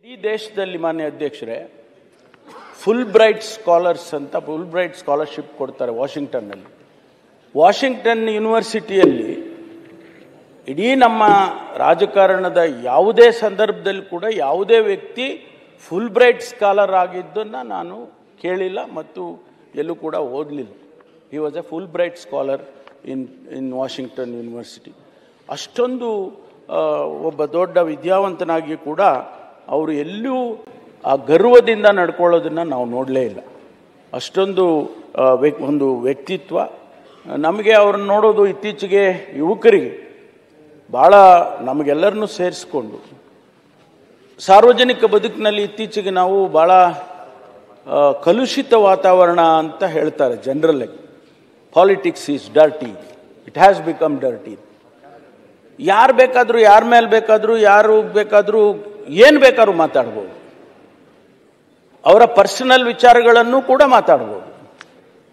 ಈ ದೇಶದಲ್ಲಿ ಮಾನ್ಯ ಅಧ್ಯಕ್ಷರೇ ಫುಲ್ ಬ್ರೈಟ್ ಸ್ಕಾಲರ್ಸ್ ಅಂತ ಫುಲ್ ಬ್ರೈಟ್ ಸ್ಕಾಲರ್ಶಿಪ್ ಕೊಡ್ತಾರೆ ವಾಷಿಂಗ್ಟನ್ನಲ್ಲಿ. ವಾಷಿಂಗ್ಟನ್ ಯೂನಿವರ್ಸಿಟಿಯಲ್ಲಿ ಇಡೀ ನಮ್ಮ ರಾಜಕಾರಣದ ಯಾವುದೇ ಸಂದರ್ಭದಲ್ಲಿ ಕೂಡ ಯಾವುದೇ ವ್ಯಕ್ತಿ ಫುಲ್ ಬ್ರೈಟ್ ಸ್ಕಾಲರ್ ಆಗಿದ್ದನ್ನು ನಾನು ಕೇಳಿಲ್ಲ ಮತ್ತು ಎಲ್ಲೂ ಕೂಡ ಓದಲಿಲ್ಲ. He was a Fulbright scholar in Washington University. ಅಷ್ಟೊಂದು ಒಬ್ಬ ದೊಡ್ಡ ವಿದ್ಯಾವಂತನಾಗಿ ಕೂಡ ಅವರು ಎಲ್ಲೂ ಆ ಗರ್ವದಿಂದ ನಡ್ಕೊಳ್ಳೋದನ್ನು ನಾವು ನೋಡಲೇ ಇಲ್ಲ. ಅಷ್ಟೊಂದು ಒಂದು ವ್ಯಕ್ತಿತ್ವ. ನಮಗೆ ಅವ್ರನ್ನ ನೋಡೋದು ಇತ್ತೀಚೆಗೆ ಯುವಕರಿಗೆ ಭಾಳ ನಮಗೆಲ್ಲರನ್ನೂ ಸೇರಿಸ್ಕೊಂಡು ಸಾರ್ವಜನಿಕ ಬದುಕಿನಲ್ಲಿ ಇತ್ತೀಚೆಗೆ ನಾವು ಭಾಳ ಕಲುಷಿತ ವಾತಾವರಣ ಅಂತ ಹೇಳ್ತಾರೆ ಜನರಲ್ಲಾಗಿ. Politics is dirty, it has become dirty. ಯಾರು ಬೇಕಾದರೂ ಯಾರ ಮೇಲೆ ಬೇಕಾದರೂ ಯಾರು ಬೇಕಾದರೂ ಏನು ಬೇಕಾದ್ರೂ ಮಾತಾಡ್ಬೋದು. ಅವರ ಪರ್ಸನಲ್ ವಿಚಾರಗಳನ್ನು ಕೂಡ ಮಾತಾಡ್ಬೋದು.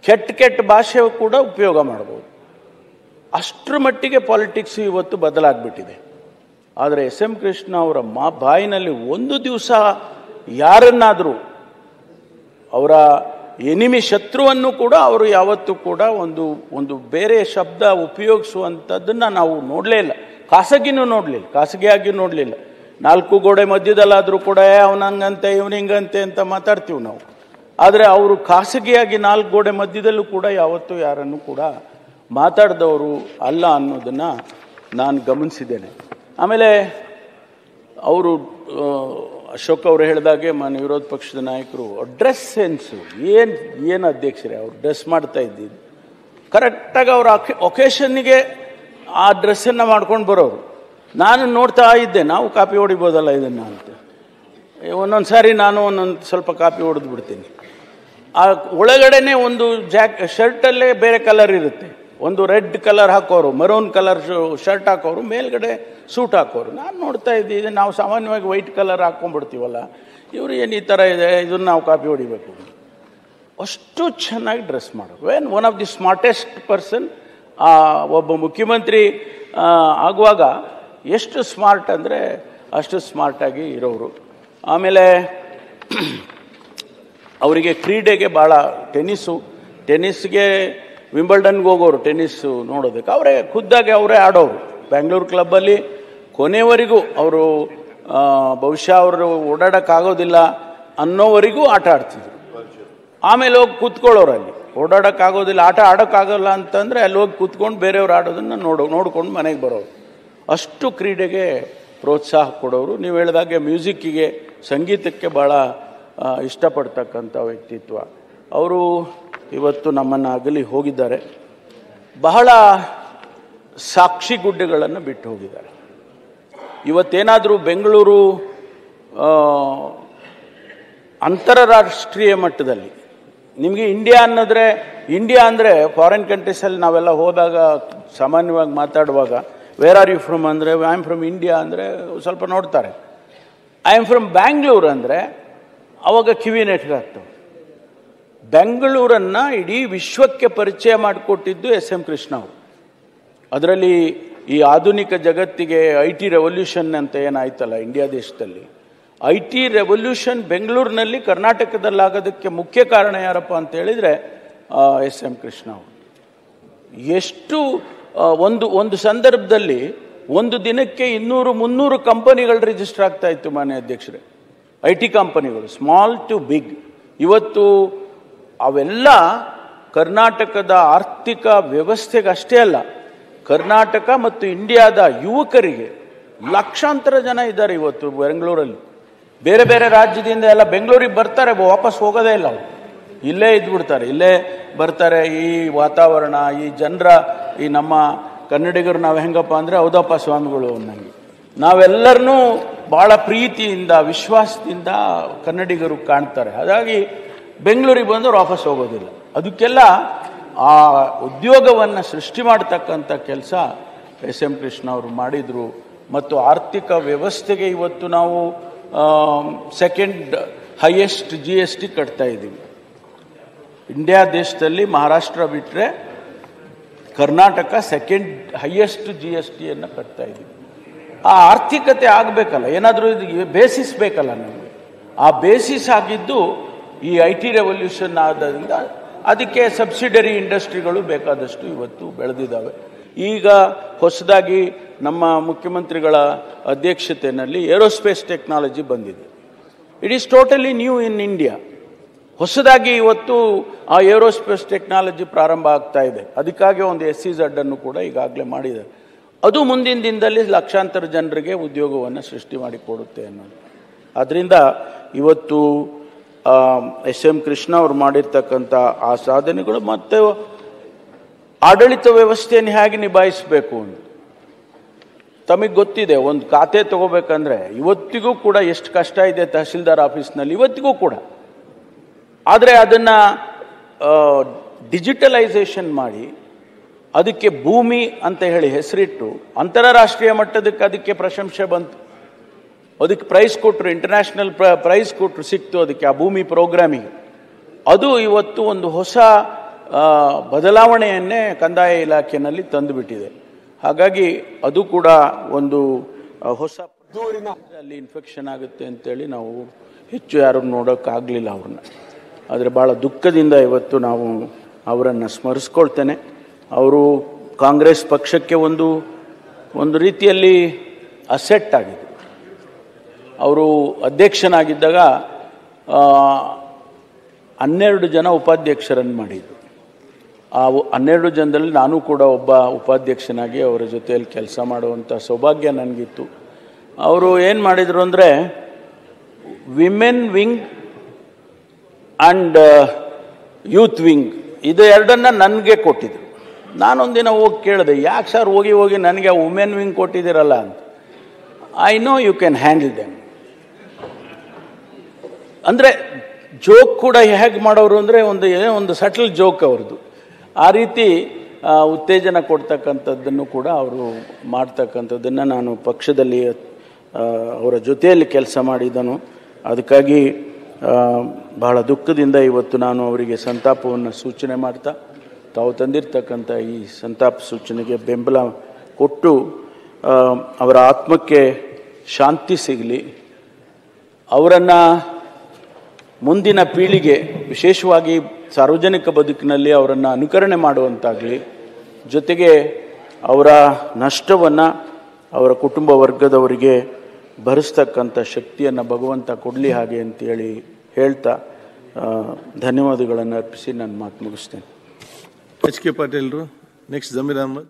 ಕೆಟ್ಟ ಭಾಷೆ ಕೂಡ ಉಪಯೋಗ ಮಾಡ್ಬೋದು. ಅಷ್ಟರ ಮಟ್ಟಿಗೆ ಪಾಲಿಟಿಕ್ಸ್ ಇವತ್ತು ಬದಲಾಗ್ಬಿಟ್ಟಿದೆ. ಆದರೆ ಎಸ್ ಎಂ ಕೃಷ್ಣ ಅವರ ಬಾಯಿನಲ್ಲಿ ಒಂದು ದಿವಸ ಯಾರನ್ನಾದರೂ ಅವರ ಎನಿಮಿ ಶತ್ರುವನ್ನು ಕೂಡ ಅವರು ಯಾವತ್ತೂ ಕೂಡ ಒಂದು ಬೇರೆ ಶಬ್ದ ಉಪಯೋಗಿಸುವಂಥದ್ದನ್ನು ನಾವು ನೋಡಲೇ ಇಲ್ಲ. ಖಾಸಗಿಯಾಗಿ ನೋಡಲಿಲ್ಲ. ನಾಲ್ಕು ಗೋಡೆ ಮಧ್ಯದಲ್ಲಾದರೂ ಕೂಡ ಅವನಂಗಂತೆ ಇವನಿಂಗಂತೆ ಅಂತ ಮಾತಾಡ್ತೀವಿ ನಾವು. ಆದರೆ ಅವರು ಖಾಸಗಿಯಾಗಿ ನಾಲ್ಕು ಗೋಡೆ ಮಧ್ಯದಲ್ಲೂ ಕೂಡ ಯಾವತ್ತೂ ಯಾರನ್ನು ಕೂಡ ಮಾತಾಡಿದವರು ಅಲ್ಲ ಅನ್ನೋದನ್ನು ನಾನು ಗಮನಿಸಿದ್ದೇನೆ. ಆಮೇಲೆ ಅವರು ಅಶೋಕ್ ಅವರು ಹೇಳಿದಾಗೆ ಮಾನ್ಯ ವಿರೋಧ ಪಕ್ಷದ ನಾಯಕರು ಡ್ರೆಸ್ ಸೆನ್ಸು ಏನು ಅಧ್ಯಕ್ಷರೇ ಅವರು ಡ್ರೆಸ್ ಮಾಡ್ತಾ ಇದ್ದಿದ್ದು ಕರೆಕ್ಟಾಗಿ ಅವರ ಒಕೇಶನ್ನಿಗೆ ಆ ಡ್ರೆಸ್ಸನ್ನು ಮಾಡ್ಕೊಂಡು ಬರೋರು. ನಾನು ನೋಡ್ತಾ ಇದ್ದೆ, ನಾವು ಕಾಪಿ ಹೊಡಿಬೋದಲ್ಲ ಇದನ್ನು ಅಂತ. ಒಂದೊಂದು ಸಾರಿ ನಾನು ಸ್ವಲ್ಪ ಕಾಪಿ ಹೊಡೆದು ಬಿಡ್ತೀನಿ. ಆ ಒಳಗಡೆನೆ ಒಂದು ಶರ್ಟಲ್ಲೇ ಬೇರೆ ಕಲರ್ ಇರುತ್ತೆ. ಒಂದು ರೆಡ್ ಕಲರ್ ಹಾಕೋರು, ಮರೂನ್ ಕಲರ್ ಶರ್ಟ್ ಹಾಕೋರು, ಮೇಲ್ಗಡೆ ಸೂಟ್ ಹಾಕೋರು. ನಾನು ನೋಡ್ತಾ ಇದ್ದಿದ್ದೆ, ನಾವು ಸಾಮಾನ್ಯವಾಗಿ ವೈಟ್ ಕಲರ್ ಹಾಕ್ಕೊಂಡ್ಬಿಡ್ತೀವಲ್ಲ, ಇವರು ಏನು ಈ ಥರ ಇದೆ, ಇದನ್ನು ನಾವು ಕಾಪಿ ಹೊಡಿಬೇಕು. ಅಷ್ಟು ಚೆನ್ನಾಗಿ ಡ್ರೆಸ್ ಮಾಡೋರು. One of the smartest person. ಒಬ್ಬ ಮುಖ್ಯಮಂತ್ರಿ ಆಗುವಾಗ ಎಷ್ಟು ಸ್ಮಾರ್ಟ್ ಅಂದರೆ ಅಷ್ಟು ಸ್ಮಾರ್ಟಾಗಿ ಇರೋರು. ಆಮೇಲೆ ಅವರಿಗೆ ಕ್ರೀಡೆಗೆ ಭಾಳ ಟೆನ್ನಿಸ್ಗೆ ವಿಂಬಲ್ಡನ್ಗೆ ಹೋಗೋರು ಟೆನ್ನಿಸ್ಸು ನೋಡೋದಕ್ಕೆ. ಅವರೇ ಖುದ್ದಾಗಿ ಅವರೇ ಆಡೋರು. ಬ್ಯಾಂಗ್ಳೂರು ಕ್ಲಬ್ಬಲ್ಲಿ ಕೊನೆವರೆಗೂ ಅವರು ಬಹುಶಃ ಅವರು ಓಡಾಡೋಕ್ಕಾಗೋದಿಲ್ಲ ಅನ್ನೋವರೆಗೂ ಆಟ ಆಡ್ತಿದ್ರು. ಆಮೇಲೆ ಹೋಗಿ ಕೂತ್ಕೊಳ್ಳೋರು. ಅಲ್ಲಿ ಓಡಾಡೋಕ್ಕಾಗೋದಿಲ್ಲ, ಆಟ ಆಡೋಕ್ಕಾಗೋಲ್ಲ ಅಂತಂದರೆ ಅಲ್ಲಿ ಹೋಗಿ ಕೂತ್ಕೊಂಡು ಬೇರೆಯವ್ರು ಆಡೋದನ್ನು ನೋಡ್ಕೊಂಡು ಮನೆಗೆ ಬರೋರು. ಅಷ್ಟು ಕ್ರೀಡೆಗೆ ಪ್ರೋತ್ಸಾಹ ಕೊಡೋರು. ನೀವು ಹೇಳಿದಾಗೆ ಮ್ಯೂಸಿಕ್ಕಿಗೆ, ಸಂಗೀತಕ್ಕೆ ಭಾಳ ಇಷ್ಟಪಡ್ತಕ್ಕಂಥ ವ್ಯಕ್ತಿತ್ವ. ಅವರು ಇವತ್ತು ನಮ್ಮನ್ನು ಅಗಲಿ ಹೋಗಿದ್ದಾರೆ. ಬಹಳ ಸಾಕ್ಷಿಗುಡ್ಡೆಗಳನ್ನು ಬಿಟ್ಟು ಹೋಗಿದ್ದಾರೆ. ಇವತ್ತೇನಾದರೂ ಬೆಂಗಳೂರು ಅಂತಾರಾಷ್ಟ್ರೀಯ ಮಟ್ಟದಲ್ಲಿ ನಿಮಗೆ ಇಂಡಿಯಾ ಅಂದರೆ ಫಾರಿನ್ ಕಂಟ್ರೀಸಲ್ಲಿ ನಾವೆಲ್ಲ ಹೋದಾಗ ಸಾಮಾನ್ಯವಾಗಿ ಮಾತಾಡುವಾಗ ವೇರ್ ಆರ್ ಯು ಫ್ರಮ್ ಅಂದರೆ ಐ ಆಮ್ ಫ್ರಮ್ ಇಂಡಿಯಾ ಅಂದರೆ ಸ್ವಲ್ಪ ನೋಡ್ತಾರೆ. ಐ ಆಮ್ ಫ್ರಮ್ ಬ್ಯಾಂಗ್ಳೂರ್ ಅಂದರೆ ಅವಾಗ ಕಿವಿ ನೆಟ್ಗಾಗ್ತವೆ. ಬೆಂಗಳೂರನ್ನು ಇಡೀ ವಿಶ್ವಕ್ಕೆ ಪರಿಚಯ ಮಾಡಿಕೊಟ್ಟಿದ್ದು ಎಸ್ ಎಂ ಕೃಷ್ಣ ಅವರು. ಅದರಲ್ಲಿ ಈ ಆಧುನಿಕ ಜಗತ್ತಿಗೆ IT ರೆವಲ್ಯೂಷನ್ ಅಂತ ಏನಾಯ್ತಲ್ಲ ಇಂಡಿಯಾ ದೇಶದಲ್ಲಿ, IT ರೆವಲ್ಯೂಷನ್ ಬೆಂಗಳೂರಿನಲ್ಲಿ ಕರ್ನಾಟಕದಲ್ಲಾಗೋದಕ್ಕೆ ಮುಖ್ಯ ಕಾರಣ ಯಾರಪ್ಪ ಅಂತ ಹೇಳಿದರೆ ಎಸ್ ಎಂ ಕೃಷ್ಣ ಅವರು. ಎಷ್ಟು ಒಂದು ಸಂದರ್ಭದಲ್ಲಿ ಒಂದು ದಿನಕ್ಕೆ 200-300 ಕಂಪನಿಗಳು ರಿಜಿಸ್ಟರ್ ಆಗ್ತಾ ಇತ್ತು ಮಾನ್ಯ ಅಧ್ಯಕ್ಷರೇ, IT ಕಂಪನಿಗಳು, ಸ್ಮಾಲ್ ಟು ಬಿಗ್. ಇವತ್ತು ಅವೆಲ್ಲ ಕರ್ನಾಟಕದ ಆರ್ಥಿಕ ವ್ಯವಸ್ಥೆಗೆ ಅಷ್ಟೇ ಅಲ್ಲ, ಕರ್ನಾಟಕ ಮತ್ತು ಇಂಡಿಯಾದ ಯುವಕರಿಗೆ ಲಕ್ಷಾಂತರ ಜನ ಇದ್ದಾರೆ ಇವತ್ತು ಬೆಂಗಳೂರಲ್ಲಿ. ಬೇರೆ ಬೇರೆ ರಾಜ್ಯದಿಂದ ಎಲ್ಲ ಬೆಂಗಳೂರಿಗೆ ಬರ್ತಾರೆ, ವಾಪಸ್ ಹೋಗೋದೇ ಇಲ್ಲ. ಅವರು ಇಲ್ಲೇ ಇದ್ಬಿಡ್ತಾರೆ, ಇಲ್ಲೇ ಬರ್ತಾರೆ. ಈ ವಾತಾವರಣ, ಈ ಜನರ, ಈ ನಮ್ಮ ಕನ್ನಡಿಗರು ನಾವು ಹೆಂಗಪ್ಪ ಅಂದರೆ ಹೌದಪ್ಪ ಸ್ವಾಮಿಗಳು ಅನ್ನಂಗೆ ನಾವೆಲ್ಲರನ್ನೂ ಭಾಳ ಪ್ರೀತಿಯಿಂದ ವಿಶ್ವಾಸದಿಂದ ಕನ್ನಡಿಗರು ಕಾಣ್ತಾರೆ. ಹಾಗಾಗಿ ಬೆಂಗಳೂರಿಗೆ ಬಂದವರು ವಾಪಸ್ ಹೋಗೋದಿಲ್ಲ. ಅದಕ್ಕೆಲ್ಲ ಆ ಉದ್ಯೋಗವನ್ನು ಸೃಷ್ಟಿ ಮಾಡ್ತಕ್ಕಂಥ ಕೆಲಸ ಎಸ್ ಎಂ ಕೃಷ್ಣ ಅವರು ಮಾಡಿದರು. ಮತ್ತು ಆರ್ಥಿಕ ವ್ಯವಸ್ಥೆಗೆ ಇವತ್ತು ನಾವು ಸೆಕೆಂಡ್ ಹೈಯೆಸ್ಟ್ GST ಕಟ್ತಾ ಇದ್ದೀವಿ. ಇಂಡಿಯಾ ದೇಶದಲ್ಲಿ ಮಹಾರಾಷ್ಟ್ರ ಬಿಟ್ಟರೆ ಕರ್ನಾಟಕ ಸೆಕೆಂಡ್ ಹೈಯೆಸ್ಟ್ GSTಯನ್ನು ಕಟ್ತಾ ಇದ್ದೀವಿ. ಆ ಆರ್ಥಿಕತೆ ಆಗಬೇಕಲ್ಲ, ಏನಾದರೂ ಬೇಸಿಸ್ ಬೇಕಲ್ಲ ನಮಗೆ. ಆ ಬೇಸಿಸ್ ಆಗಿದ್ದು ಈ IT ರೆವಲ್ಯೂಷನ್ ಆದ್ರಿಂದ ಅದಕ್ಕೆ ಸಬ್ಸಿಡರಿ ಇಂಡಸ್ಟ್ರಿಗಳು ಬೇಕಾದಷ್ಟು ಇವತ್ತು ಬೆಳೆದಿದ್ದಾವೆ. ಈಗ ಹೊಸದಾಗಿ ನಮ್ಮ ಮುಖ್ಯಮಂತ್ರಿಗಳ ಅಧ್ಯಕ್ಷತೆಯಲ್ಲಿ ಏರೋಸ್ಪೇಸ್ ಟೆಕ್ನಾಲಜಿ ಬಂದಿದೆ. It is totally new in India. ಹೊಸದಾಗಿ ಇವತ್ತು ಆ ಏರೋಸ್ಪೇಸ್ ಟೆಕ್ನಾಲಜಿ ಪ್ರಾರಂಭ ಆಗ್ತಾ ಇದೆ. ಅದಕ್ಕಾಗಿ ಒಂದು SEZ ಅನ್ನು ಕೂಡ ಈಗಾಗಲೇ ಮಾಡಿದ್ದಾರೆ. ಅದು ಮುಂದಿನ ದಿನದಲ್ಲಿ ಲಕ್ಷಾಂತರ ಜನರಿಗೆ ಉದ್ಯೋಗವನ್ನು ಸೃಷ್ಟಿ ಮಾಡಿಕೊಡುತ್ತೆ ಅನ್ನೋದು. ಆದ್ದರಿಂದ ಇವತ್ತು SM ಕೃಷ್ಣ ಅವರು ಮಾಡಿರ್ತಕ್ಕಂಥ ಆ ಸಾಧನೆಗಳು ಮತ್ತು ಆಡಳಿತ ವ್ಯವಸ್ಥೆಯನ್ನು ಹೇಗೆ ನಿಭಾಯಿಸಬೇಕು ಅಂತ ತಮಗೆ ಗೊತ್ತಿದೆ. ಒಂದು ಖಾತೆ ತಗೋಬೇಕಂದ್ರೆ ಇವತ್ತಿಗೂ ಕೂಡ ಎಷ್ಟು ಕಷ್ಟ ಇದೆ ತಹಸೀಲ್ದಾರ್ ಆಫೀಸ್ನಲ್ಲಿ, ಇವತ್ತಿಗೂ ಕೂಡ. ಆದರೆ ಅದನ್ನು ಡಿಜಿಟಲೈಸೇಷನ್ ಮಾಡಿ ಅದಕ್ಕೆ ಭೂಮಿ ಅಂತ ಹೇಳಿ ಹೆಸರಿಟ್ಟು ಅಂತಾರಾಷ್ಟ್ರೀಯ ಮಟ್ಟದಕ್ಕೆ ಅದಕ್ಕೆ ಪ್ರಶಂಸೆ ಬಂತು. ಅದಕ್ಕೆ ಪ್ರೈಸ್ ಕೊಟ್ಟರು, ಇಂಟರ್ನ್ಯಾಷನಲ್ ಪ್ರೈಸ್ ಕೊಟ್ಟರು, ಸಿಕ್ತು ಅದಕ್ಕೆ ಆ ಭೂಮಿ ಪ್ರೋಗ್ರಾಮಿಗೆ. ಅದು ಇವತ್ತು ಒಂದು ಹೊಸ ಬದಲಾವಣೆಯನ್ನೇ ಕಂದಾಯ ಇಲಾಖೆಯಲ್ಲಿ ತಂದುಬಿಟ್ಟಿದೆ. ಹಾಗಾಗಿ ಅದು ಕೂಡ ಒಂದು ಹೊಸ ಅಲ್ಲಿ ಇನ್ಫೆಕ್ಷನ್ ಆಗುತ್ತೆ ಅಂತೇಳಿ ನಾವು ಹೆಚ್ಚು ಯಾರು ನೋಡೋಕ್ಕಾಗಲಿಲ್ಲ ಅವ್ರನ್ನ. ಆದರೆ ಭಾಳ ದುಃಖದಿಂದ ಇವತ್ತು ನಾವು ಅವರನ್ನು ಸ್ಮರಿಸ್ಕೊಳ್ತೇನೆ. ಅವರು ಕಾಂಗ್ರೆಸ್ ಪಕ್ಷಕ್ಕೆ ಒಂದು ರೀತಿಯಲ್ಲಿ ಅಸೆಟ್ ಆಗಿದೆ. ಅವರು ಅಧ್ಯಕ್ಷನಾಗಿದ್ದಾಗ 12 ಜನ ಉಪಾಧ್ಯಕ್ಷರನ್ನು ಮಾಡಿದರು. ಆ 12 ಜನದಲ್ಲಿ ನಾನು ಕೂಡ ಒಬ್ಬ ಉಪಾಧ್ಯಕ್ಷನಾಗಿ ಅವರ ಜೊತೆಯಲ್ಲಿ ಕೆಲಸ ಮಾಡುವಂಥ ಸೌಭಾಗ್ಯ ನನಗಿತ್ತು. ಅವರು ಏನು ಮಾಡಿದರು ಅಂದರೆ women wing and youth wing ಇದು ಎರಡನ್ನು ನನಗೆ ಕೊಟ್ಟಿದ್ರು. ನಾನೊಂದಿನ ಹೋಗಿ ಕೇಳಿದೆ, ಯಾಕೆ ಸರ್ ಹೋಗಿ ನನಗೆ ವುಮೆನ್ ವಿಂಗ್ ಕೊಟ್ಟಿದ್ದೀರಲ್ಲ ಅಂತ. I know you can handle them. ಅಂದರೆ ಜೋಕ್ ಕೂಡ ಹೇಗೆ ಮಾಡೋರು ಅಂದರೆ ಒಂದು ಸಟಲ್ ಜೋಕ್ ಅವ್ರದ್ದು. ಆ ರೀತಿ ಉತ್ತೇಜನ ಕೊಡ್ತಕ್ಕಂಥದ್ದನ್ನು ಕೂಡ ಅವರು ಮಾಡ್ತಕ್ಕಂಥದ್ದನ್ನು ನಾನು ಪಕ್ಷದಲ್ಲಿ ಅವರ ಜೊತೆಯಲ್ಲಿ ಕೆಲಸ ಮಾಡಿದನು. ಅದಕ್ಕಾಗಿ ಬಹಳ ದುಃಖದಿಂದ ಇವತ್ತು ನಾನು ಅವರಿಗೆ ಸಂತಾಪವನ್ನು ಸೂಚನೆ ಮಾಡ್ತಾ ತಾವು ತಂದಿರತಕ್ಕಂಥ ಈ ಸಂತಾಪ ಸೂಚನೆಗೆ ಬೆಂಬಲ ಕೊಟ್ಟು ಅವರ ಆತ್ಮಕ್ಕೆ ಶಾಂತಿ ಸಿಗಲಿ, ಅವರನ್ನು ಮುಂದಿನ ಪೀಳಿಗೆ ವಿಶೇಷವಾಗಿ ಸಾರ್ವಜನಿಕ ಬದುಕಿನಲ್ಲಿ ಅವರನ್ನು ಅನುಕರಣೆ ಮಾಡುವಂತಾಗಲಿ, ಜೊತೆಗೆ ಅವರ ನಷ್ಟವನ್ನು ಅವರ ಕುಟುಂಬ ವರ್ಗದವರಿಗೆ ಭರಿಸ್ತಕ್ಕಂಥ ಶಕ್ತಿಯನ್ನು ಭಗವಂತ ಕೊಡಲಿ ಹಾಗೆ ಅಂತೇಳಿ ಹೇಳ್ತಾ ಧನ್ಯವಾದಗಳನ್ನು ಅರ್ಪಿಸಿ ನನ್ನ ಮಾತು ಮುಗಿಸ್ತೇನೆ. HK ಪಾಟೀಲ್ರು, ನೆಕ್ಸ್ಟ್ ಜಮೀರ್ ಅಹಮದ್.